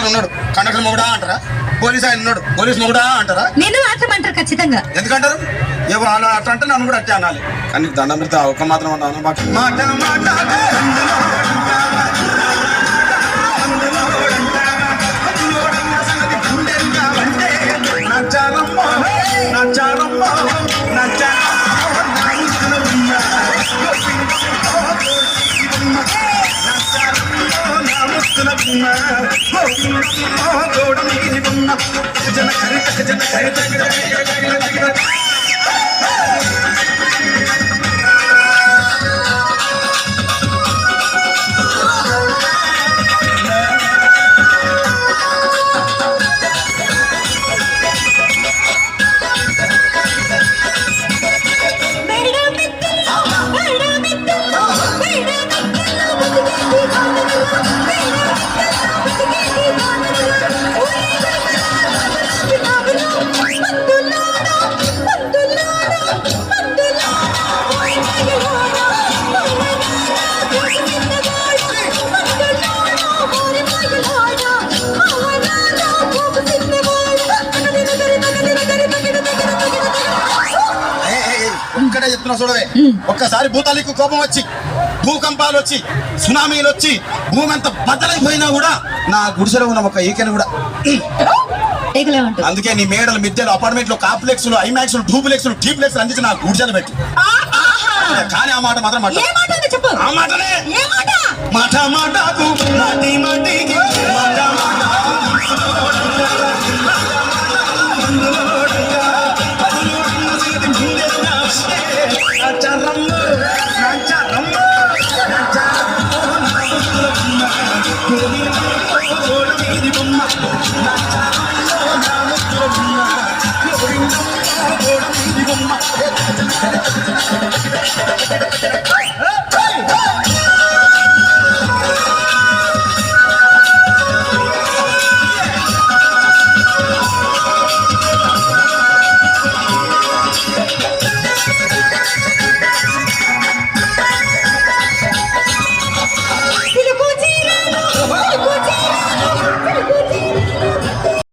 Conductor ఉన్నాడు, conductor మొగుడా అంటారా? Police ఆయన ఉన్నాడు, పోలీస్ మొగుడా అంటారా? నేను మాత్రమంటారు ఖచ్చితంగా. ఎందుకంటారు? ఏవో అలా అట్లా అంటే నన్ను కూడా అట్టే అనాలి. కానీ దండం పెడితే ఒక్క మాత్రం అంటాను. మాట చెప్తున్నా చూడవే. ఒక్కసారి భూతాలకు కోపం వచ్చి, భూకంపాలు వచ్చి, సునామీలు వచ్చి, భూమి అంతా బద్దలైపోయినా కూడా నా గుడిసెలో ఉన్న ఒక ఈకెను కూడా. అందుకే నీ మేడలు, మిద్దెలు, అపార్ట్మెంట్లు, కాంప్లెక్స్, ఐమాక్స్, డూప్లెక్స్, టీప్లెక్స్ అందించి నా గుడిసెలు పెట్టి. కానీ ఆ మాట మాత్రం చెప్పు. ఆ మాటనే మాట మాటకు మాటి మాటికి మాట